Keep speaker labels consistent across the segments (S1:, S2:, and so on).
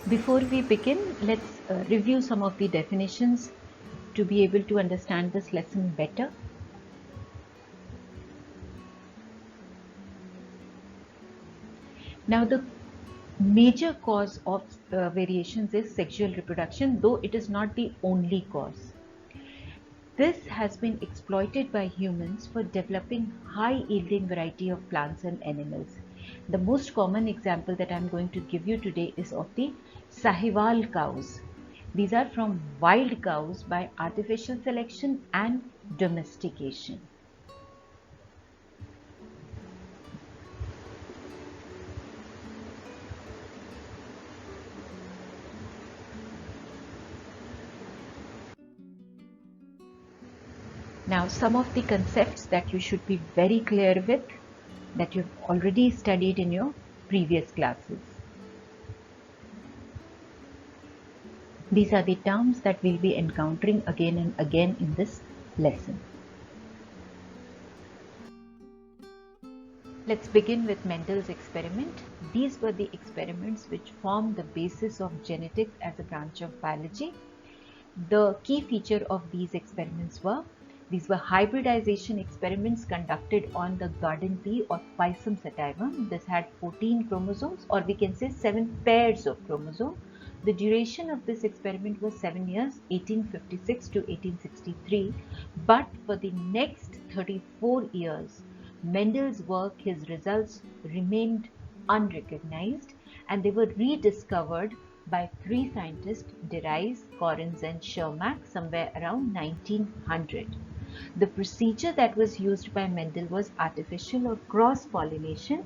S1: Before we begin, let's review some of the definitions to be able to understand this lesson better. Now, the major cause of variations is sexual reproduction, though it is not the only cause. This has been exploited by humans for developing high-yielding variety of plants and animals. The most common example that I am going to give you today is of the Sahiwal cows. These are from wild cows by artificial selection and domestication. Now, some of the concepts that you should be very clear with, that you've already studied in your previous classes. These are the terms that we'll be encountering again and again in this lesson. Let's begin with Mendel's experiment. These were the experiments which formed the basis of genetics as a branch of biology. The key feature of these experiments were hybridization experiments conducted on the garden pea or Pisum sativum. This had 14 chromosomes, or we can say 7 pairs of chromosomes. The duration of this experiment was 7 years, 1856 to 1863. But for the next 34 years, Mendel's work, his results remained unrecognized, and they were rediscovered by 3 scientists, Derice, Correns and Schermack, somewhere around 1900. The procedure that was used by Mendel was artificial or cross-pollination.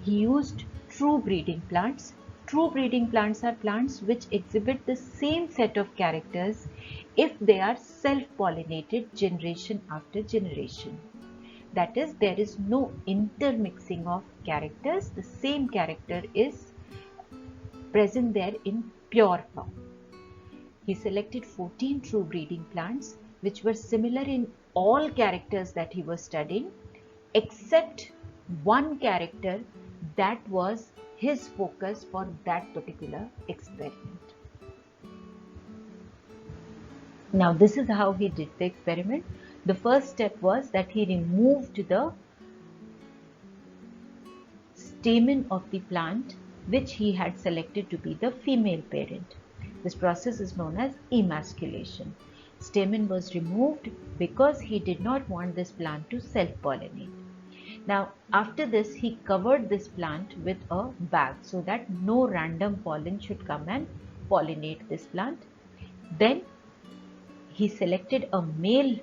S1: He used true breeding plants. True breeding plants are plants which exhibit the same set of characters if they are self-pollinated generation after generation. That is, there is no intermixing of characters. The same character is present there in pure form. He selected 14 true breeding plants which were similar in all characters that he was studying, except one character that was his focus for that particular experiment. Now, this is how he did the experiment. The first step was that he removed the stamen of the plant which he had selected to be the female parent. This process is known as emasculation. Stamen was removed because he did not want this plant to self-pollinate. Now, after this, he covered this plant with a bag so that no random pollen should come and pollinate this plant. Then he selected a male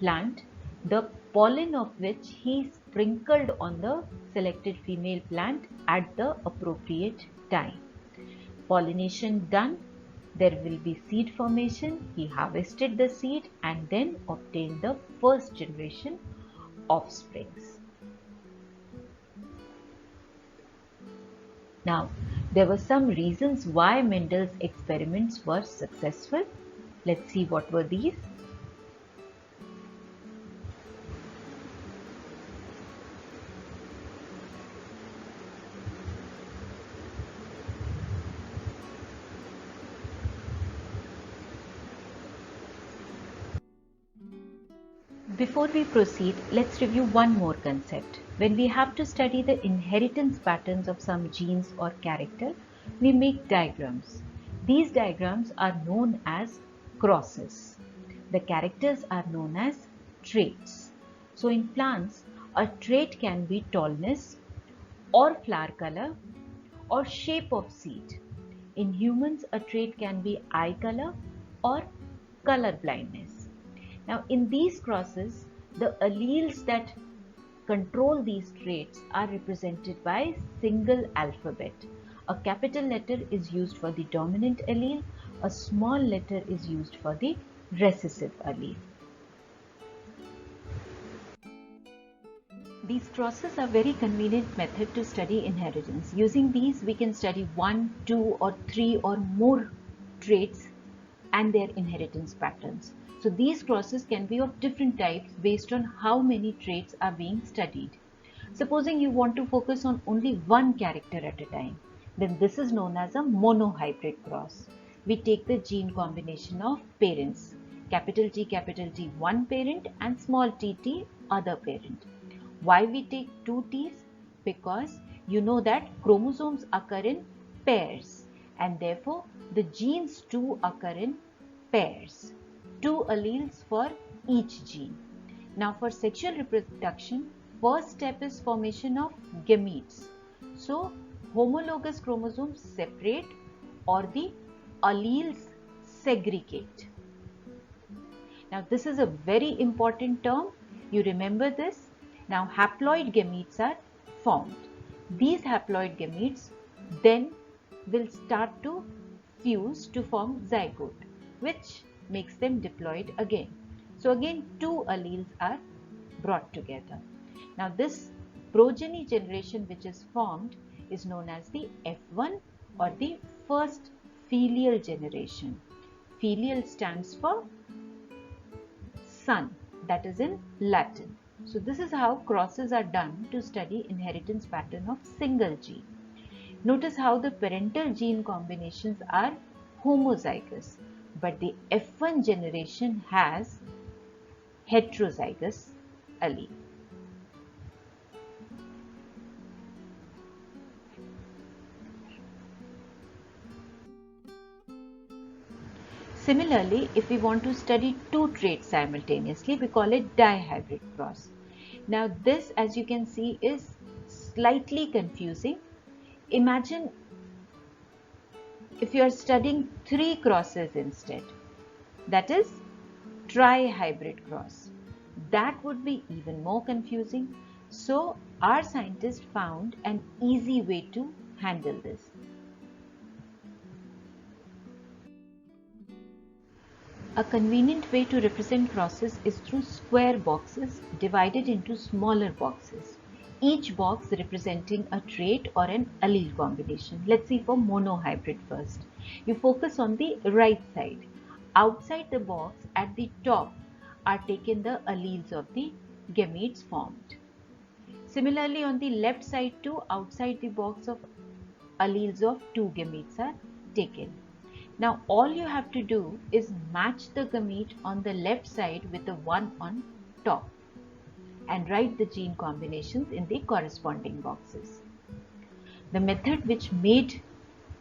S1: plant, the pollen of which he sprinkled on the selected female plant at the appropriate time. Pollination done, there will be seed formation. He harvested the seed and then obtained the first generation offsprings. Now, there were some reasons why Mendel's experiments were successful. Let's see what were these. Before we proceed, let's review one more concept. When we have to study the inheritance patterns of some genes or character, we make diagrams. These diagrams are known as crosses. The characters are known as traits. So in plants, a trait can be tallness or flower color or shape of seed. In humans, a trait can be eye color or color blindness. Now, in these crosses, the alleles that control these traits are represented by single alphabet. A capital letter is used for the dominant allele, a small letter is used for the recessive allele. These crosses are very convenient method to study inheritance. Using these, we can study 1, 2 or 3 or more traits and their inheritance patterns. So these crosses can be of different types based on how many traits are being studied. Supposing you want to focus on only one character at a time, then this is known as a monohybrid cross. We take the gene combination of parents, capital T one parent and small t other parent. Why we take two T's? Because you know that chromosomes occur in pairs and therefore the genes too occur in pairs. Two alleles for each gene. Now for sexual reproduction, first step is formation of gametes. So homologous chromosomes separate or the alleles segregate. Now this is a very important term. You remember this? Now haploid gametes are formed. These haploid gametes then will start to fuse to form zygote, which makes them diploid again. So again two alleles are brought together. Now this progeny generation which is formed is known as the F1 or the first filial generation. Filial stands for son, that is in Latin. So this is how crosses are done to study inheritance pattern of single gene. Notice how the parental gene combinations are homozygous, but the F1 generation has heterozygous allele. Similarly, if we want to study two traits simultaneously, we call it dihybrid cross. Now this, as you can see, is slightly confusing. Imagine if you are studying three crosses instead, that is trihybrid cross. That would be even more confusing. So our scientists found an easy way to handle this. A convenient way to represent crosses is through square boxes divided into smaller boxes, each box representing a trait or an allele combination. Let's see for monohybrid first. You focus on the right side. Outside the box at the top are taken the alleles of the gametes formed. Similarly, on the left side too, outside the box of alleles of two gametes are taken. Now all you have to do is match the gamete on the left side with the one on top and write the gene combinations in the corresponding boxes. The method which made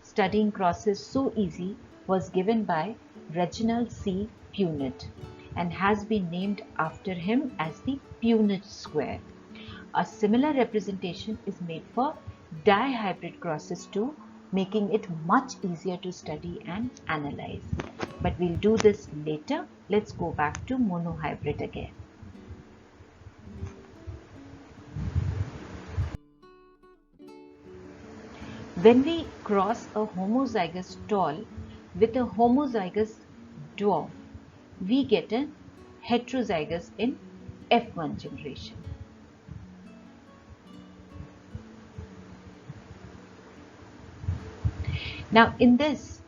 S1: studying crosses so easy was given by Reginald C. Punnett and has been named after him as the Punnett square. A similar representation is made for dihybrid crosses too, making it much easier to study and analyze. But we'll do this later. Let's go back to monohybrid again. When we cross a homozygous tall with a homozygous dwarf, we get a heterozygous in F1 generation. Now in this,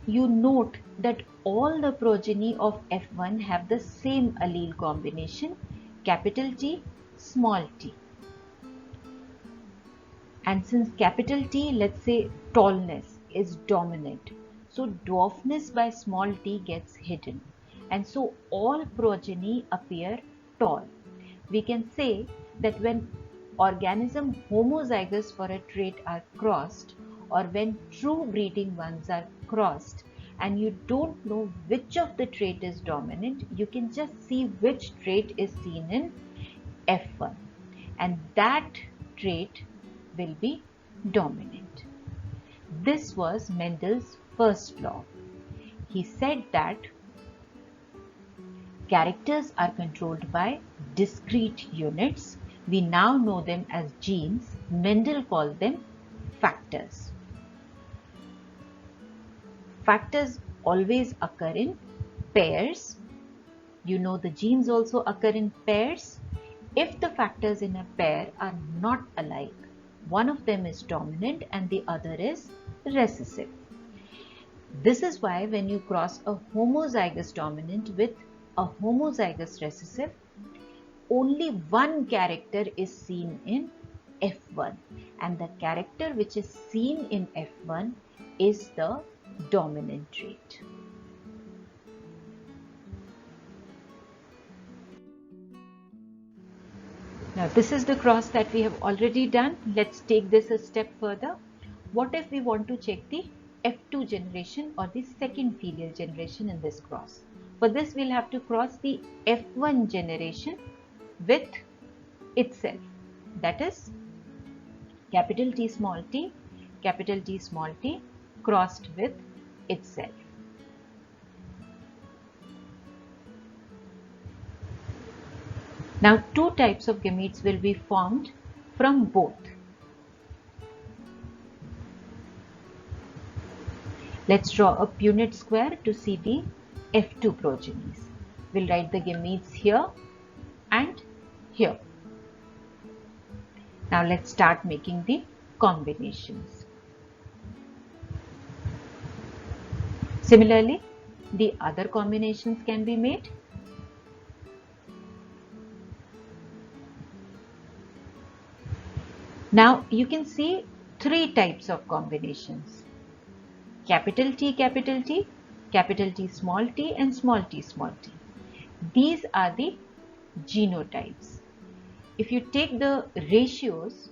S1: you note that all the progeny of F1 have the same allele combination, capital T, small t. And since capital T, let's say tallness is dominant, so dwarfness by small t gets hidden. And so all progeny appear tall. We can say that when organisms homozygous for a trait are crossed, or when true breeding ones are crossed and you don't know which of the trait is dominant, you can just see which trait is seen in F1 and that trait will be dominant. This was Mendel's first law. He said that characters are controlled by discrete units. We now know them as genes. Mendel called them factors. Factors always occur in pairs. You know the genes also occur in pairs. If the factors in a pair are not alike, one of them is dominant and the other is recessive. This is why when you cross a homozygous dominant with a homozygous recessive, only one character is seen in F1, and the character which is seen in F1 is the dominant trait. Now this is the cross that we have already done. Let's take this a step further. What if we want to check the F2 generation or the second filial generation in this cross? For this we'll have to cross the F1 generation with itself, that is capital T small t crossed with itself. Now two types of gametes will be formed from both. Let's draw a Punnett square to see the F2 progenies. We'll write the gametes here and here. Now let's start making the combinations. Similarly, the other combinations can be made. Now you can see three types of combinations: capital T, capital T, capital T small t, and small t small t. These are the genotypes. If you take the ratios,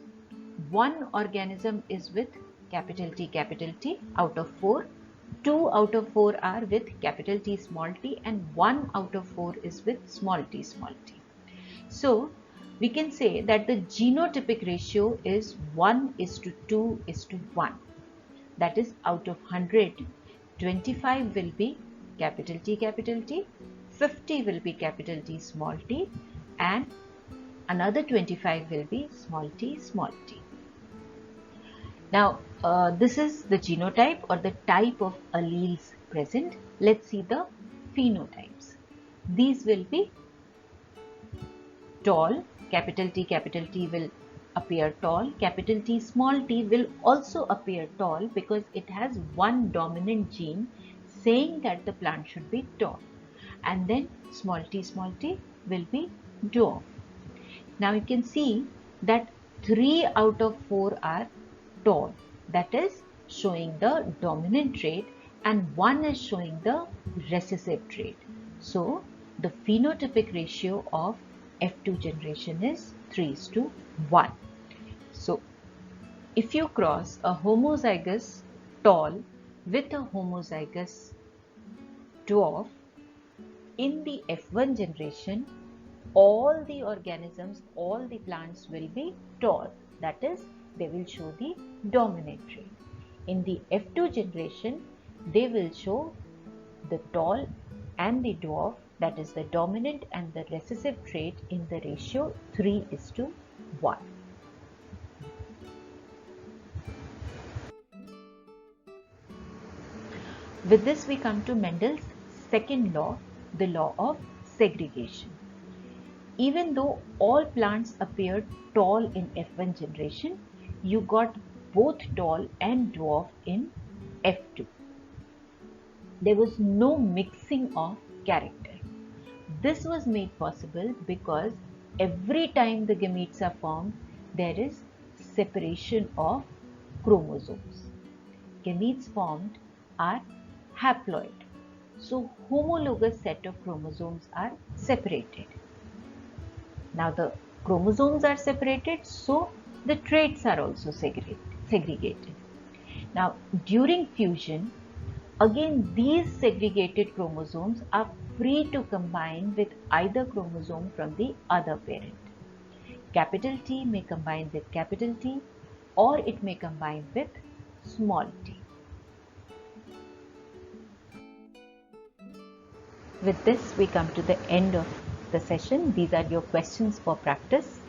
S1: one organism is with capital T out of 4, 2 out of 4 are with capital T small t, and 1 out of 4 is with small t small t. So we can say that the genotypic ratio is 1:2:1. That is, out of 100, 25 will be capital T, 50 will be capital T small t, and another 25 will be small t small t. Now this is the genotype or the type of alleles present. Let's see the phenotypes. These will be tall. Capital T will appear tall. Capital T small t will also appear tall because it has one dominant gene saying that the plant should be tall. And then small t will be dwarf. Now you can see that 3 out of 4 are tall, that is showing the dominant trait, and 1 is showing the recessive trait. So the phenotypic ratio of F2 generation is 3:1. So if you cross a homozygous tall with a homozygous dwarf in the F1 generation, all the organisms, all the plants will be tall, that is they will show the dominant trait. In the F2 generation, they will show the tall and the dwarf, that is the dominant and the recessive trait, in the ratio 3:1. With this we come to Mendel's second law, the law of segregation. Even though all plants appeared tall in F1 generation, you got both tall and dwarf in F2. There was no mixing of character. This was made possible because every time the gametes are formed, there is separation of chromosomes. Gametes formed are haploid. So homologous set of chromosomes are separated. Now the chromosomes are separated, so the traits are also segregated. Now during fusion, again these segregated chromosomes are free to combine with either chromosome from the other parent. Capital T may combine with capital T, or it may combine with small t. With this we come to the end of the session. These are your questions for practice.